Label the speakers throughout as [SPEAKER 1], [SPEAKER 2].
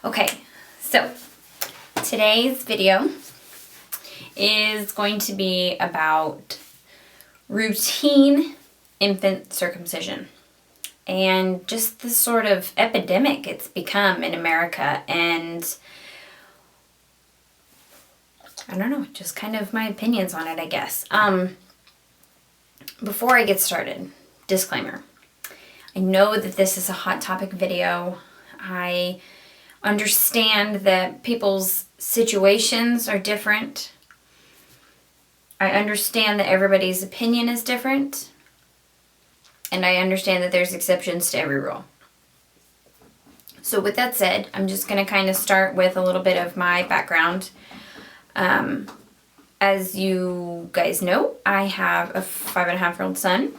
[SPEAKER 1] Okay, so today's video is going to be about routine infant circumcision and just the sort of epidemic it's become in America, and I don't know, just kind of my opinions on it, I guess. Before I get started, disclaimer. I know that this is a hot topic video. I understand that people's situations are different. I understand that everybody's opinion is different. And I understand that there's exceptions to every rule. So with that said, I'm just going to kind of start with a little bit of my background. As you guys know, I have a 5.5-year-old son.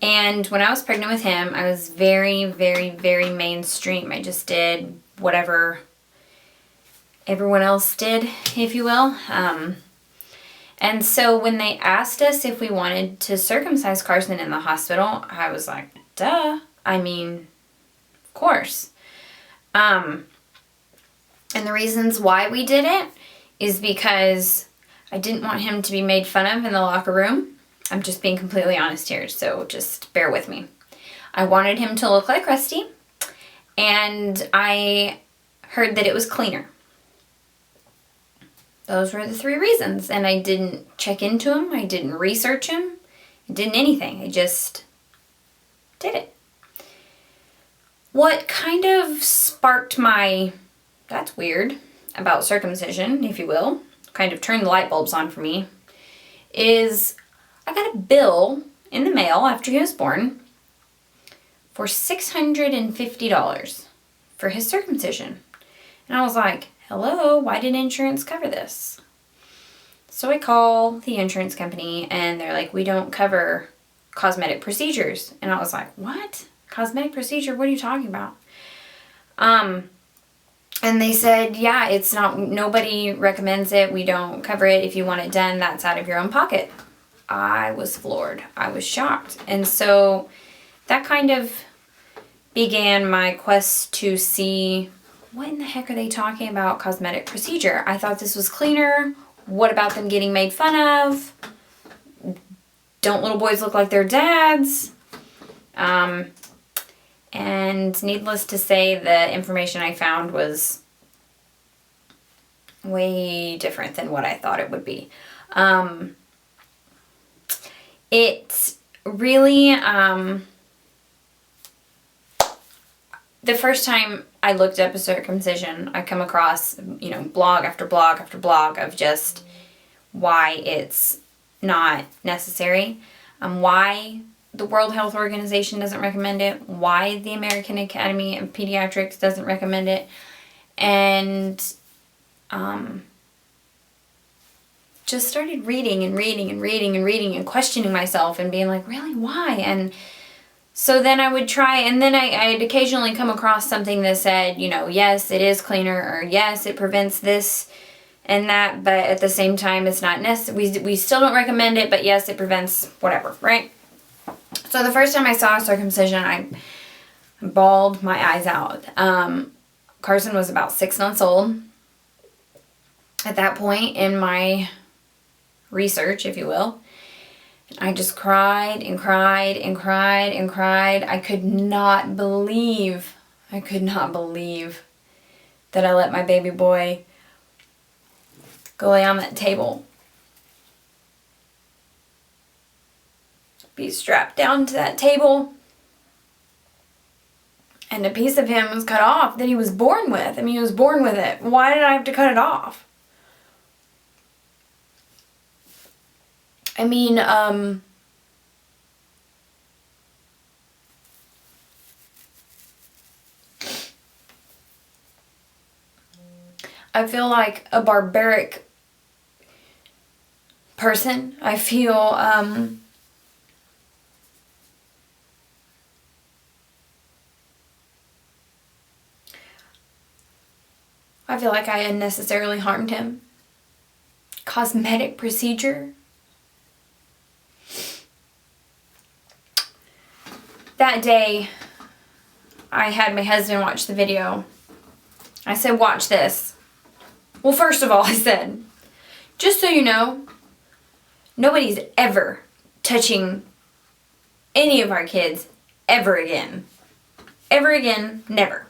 [SPEAKER 1] And when I was pregnant with him, I was very, very, very mainstream. I just did whatever everyone else did, if you will. And so when they asked us if we wanted to circumcise Carson in the hospital, I was like, duh. I mean, of course. And the reasons why we did it is because I didn't want him to be made fun of in the locker room. I'm just being completely honest here, so just bear with me. I wanted him to look like Rusty, and I heard that it was cleaner. Those were the 3 reasons, and I didn't check into him, I didn't research him, I didn't anything, I just did it. What kind of sparked my, that's weird, about circumcision, if you will, kind of turned the light bulbs on for me, is I got a bill in the mail after he was born for $650 for his circumcision. And I was like, hello, why didn't insurance cover this? So I call the insurance company and they're like, we don't cover cosmetic procedures. And I was like, what? Cosmetic procedure? What are you talking about? And they said, yeah, it's not, nobody recommends it. We don't cover it. If you want it done, that's out of your own pocket. I was floored. I was shocked. And so that kind of began my quest to see, what in the heck are they talking about cosmetic procedure? I thought this was cleaner. What about them getting made fun of? Don't little boys look like their dads? And needless to say, the information I found was way different than what I thought it would be. It really, the first time I looked up a circumcision, I come across, blog after blog after blog of just why it's not necessary, why the World Health Organization doesn't recommend it, why the American Academy of Pediatrics doesn't recommend it, and just started reading and questioning myself and being like, really, why? And so then I would try, and then I'd occasionally come across something that said, yes, it is cleaner, or yes, it prevents this and that, but at the same time, it's not necessary. We still don't recommend it, but yes, it prevents whatever, right? So the first time I saw a circumcision, I bawled my eyes out. Carson was about 6 months old at that point in my research, if you will. I just cried and cried and cried and cried. I could not believe that I let my baby boy go lay on that table. Be strapped down to that table. And a piece of him was cut off that he was born with. I mean, he was born with it. Why did I have to cut it off? I mean, I feel like a barbaric person. I feel, like I unnecessarily harmed him. Cosmetic procedure. That day, I had my husband watch the video I said, watch this. Well, first of all, I said, just so you know, nobody's ever touching any of our kids ever again. Ever again, never.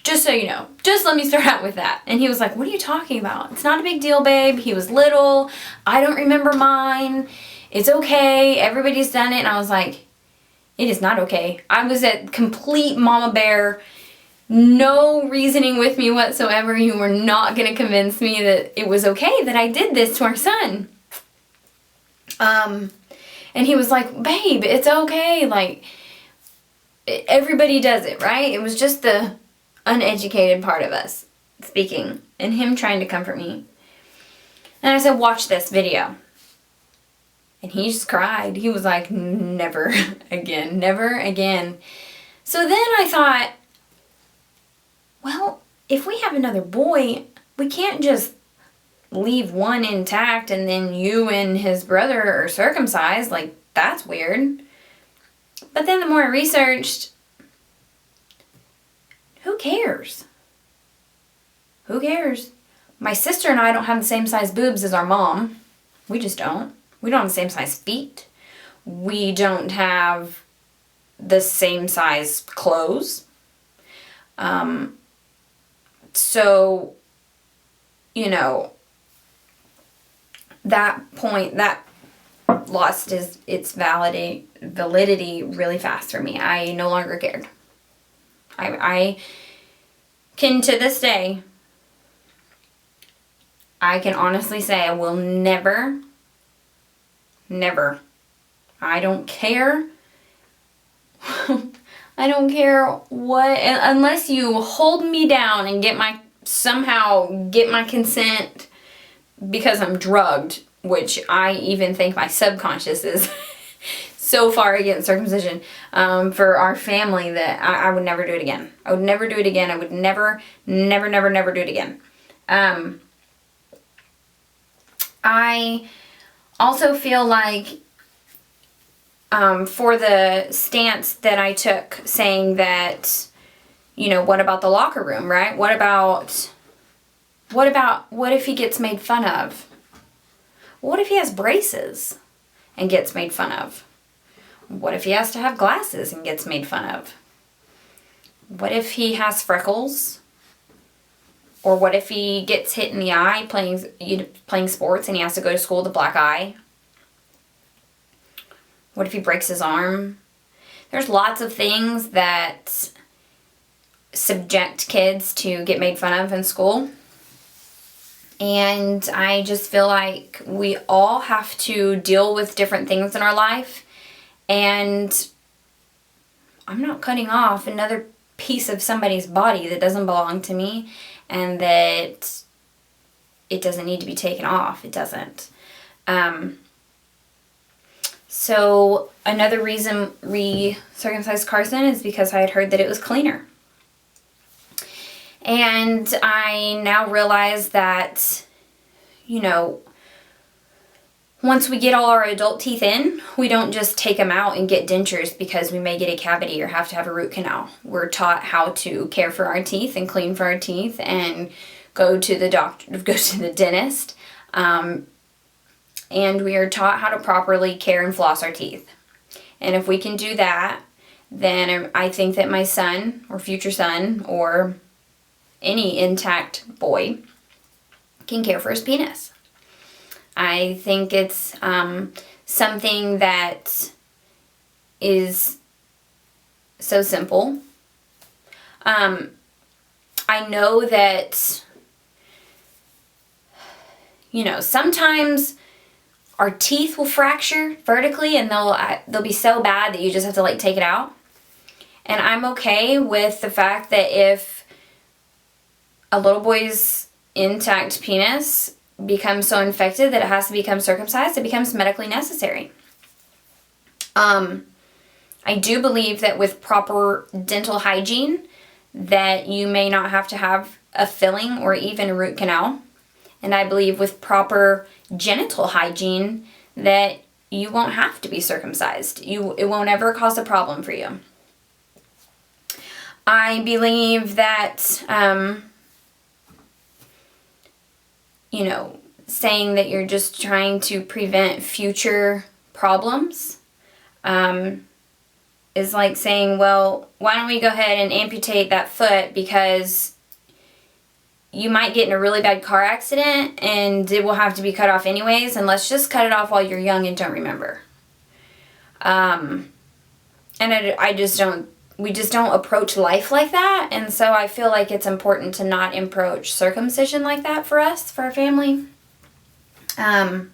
[SPEAKER 1] Just so you know. Just let me start out with that. And he was like, what are you talking about? It's not a big deal, babe. He was little. I don't remember mine. It's okay. Everybody's done it. And I was like, it is not okay. I was at complete mama bear. No reasoning with me whatsoever. You were not going to convince me that it was okay that I did this to our son. And he was like, babe, it's okay. Like, everybody does it, right? It was just the uneducated part of us speaking and him trying to comfort me. And I said, watch this video. And he just cried. He was like, never again, never again. So then I thought, well, if we have another boy, we can't just leave one intact and then you and his brother are circumcised. Like, that's weird. But then the more I researched, who cares? Who cares? My sister and I don't have the same size boobs as our mom. We just don't. We don't have the same size feet. We don't have the same size clothes. So, you know, that point, that lost its validity really fast for me. I no longer cared. I can, to this day, I can honestly say I will never, I don't care. I don't care what, unless you hold me down and somehow get my consent because I'm drugged, which I even think my subconscious is so far against circumcision for our family that I would never do it again. I would never do it again. I would never do it again. I also feel like for the stance that I took saying that, you know, what about the locker room, right? What if he gets made fun of? What if he has braces and gets made fun of? What if he has to have glasses and gets made fun of? What if he has freckles? Or what if he gets hit in the eye playing sports and he has to go to school with a black eye? What if he breaks his arm? There's lots of things that subject kids to get made fun of in school. And I just feel like we all have to deal with different things in our life. And I'm not cutting off another piece of somebody's body that doesn't belong to me and that it doesn't need to be taken off. It doesn't. So another reason we circumcised Carson is because I had heard that it was cleaner. And I now realize that, you know, once we get all our adult teeth in, we don't just take them out and get dentures because we may get a cavity or have to have a root canal. We're taught how to care for our teeth and clean for our teeth and go to the doctor, go to the dentist. And we are taught how to properly care and floss our teeth. And if we can do that, then I think that my son or future son or any intact boy can care for his penis. I think it's something that is so simple. I know that, you know, sometimes our teeth will fracture vertically and they'll be so bad that you just have to like take it out. And I'm okay with the fact that if a little boy's intact penis becomes so infected that it has to become circumcised, it becomes medically necessary. I do believe that with proper dental hygiene that you may not have to have a filling or even a root canal. And I believe with proper genital hygiene that you won't have to be circumcised. It won't ever cause a problem for you. I believe that you know, saying that you're just trying to prevent future problems. Is like saying, well, why don't we go ahead and amputate that foot because you might get in a really bad car accident and it will have to be cut off anyways, and let's just cut it off while you're young and don't remember. And we just don't approach life like that, and so I feel like it's important to not approach circumcision like that for us, for our family. That's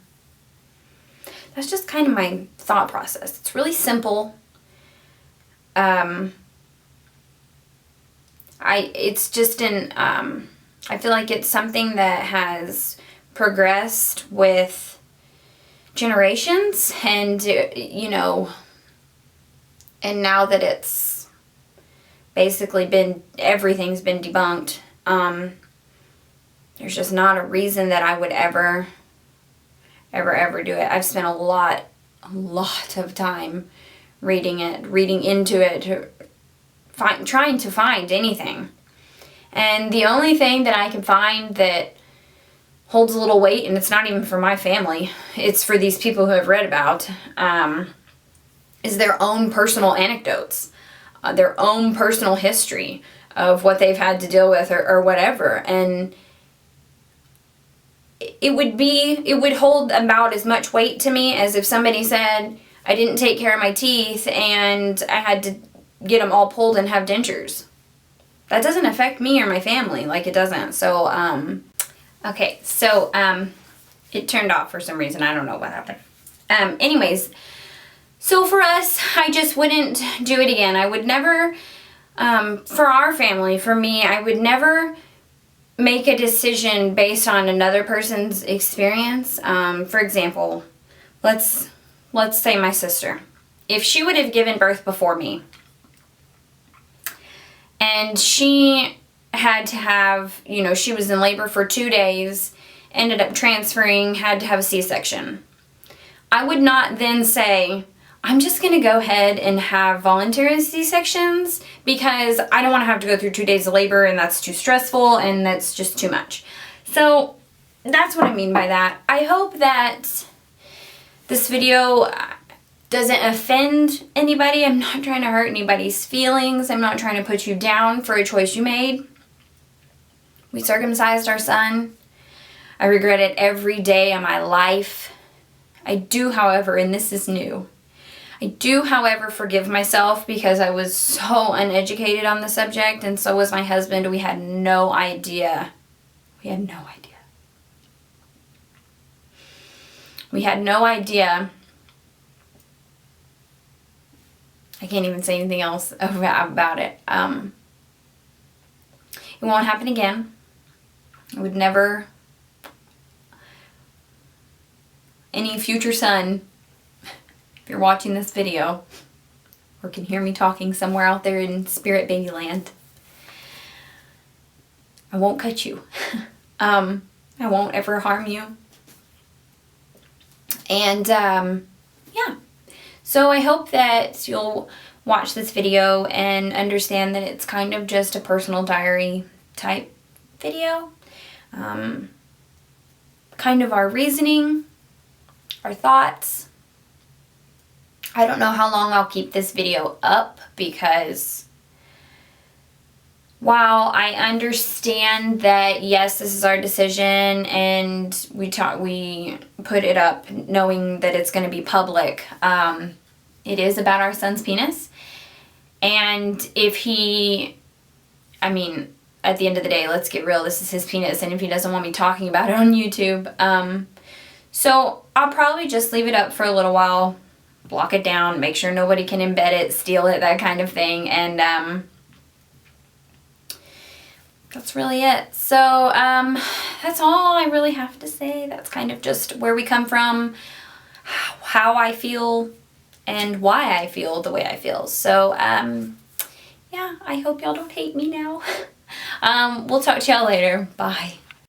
[SPEAKER 1] just kind of my thought process. It's really simple. I feel like it's something that has progressed with generations, and, you know, and now that it's basically everything's been debunked, there's just not a reason that I would ever do it. I've spent a lot of time reading into it, trying to find anything. And the only thing that I can find that holds a little weight, and it's not even for my family, it's for these people who have read about, is their own personal anecdotes, their own personal history of what they've had to deal with or whatever. And it would hold about as much weight to me as if somebody said, I didn't take care of my teeth and I had to get them all pulled and have dentures. That doesn't affect me or my family, like it doesn't. So, okay, so, it turned off for some reason. I don't know what happened. Anyways, so for us, I just wouldn't do it again. I would never, for our family, for me, I would never make a decision based on another person's experience. For example, let's say my sister. If she would have given birth before me, and she had to have, you know, she was in labor for 2 days, ended up transferring, had to have a C-section, I would not then say, I'm just going to go ahead and have voluntary C-sections because I don't want to have to go through 2 days of labor and that's too stressful and that's just too much. So that's what I mean by that. I hope that this video doesn't offend anybody. I'm not trying to hurt anybody's feelings. I'm not trying to put you down for a choice you made. We circumcised our son. I regret it every day of my life. I do, however, and this is new, I do, however, forgive myself because I was so uneducated on the subject, and so was my husband. We had no idea. We had no idea. We had no idea. I can't even say anything else about it. It won't happen again. I would never, any future son, if you're watching this video or can hear me talking somewhere out there in spirit baby land, I won't cut you. I won't ever harm you. And yeah. So I hope that you'll watch this video and understand that it's kind of just a personal diary type video. Kind of our reasoning, our thoughts. I don't know how long I'll keep this video up because while I understand that yes, this is our decision and we put it up knowing that it's going to be public, it is about our son's penis. And if at the end of the day, let's get real, this is his penis, and if he doesn't want me talking about it on YouTube, so I'll probably just leave it up for a little while, block it down, make sure nobody can embed it, steal it, that kind of thing, and that's really it. So that's all I really have to say. That's kind of just where we come from, how I feel, and why I feel the way I feel. So yeah, I hope y'all don't hate me now. We'll talk to y'all later. Bye.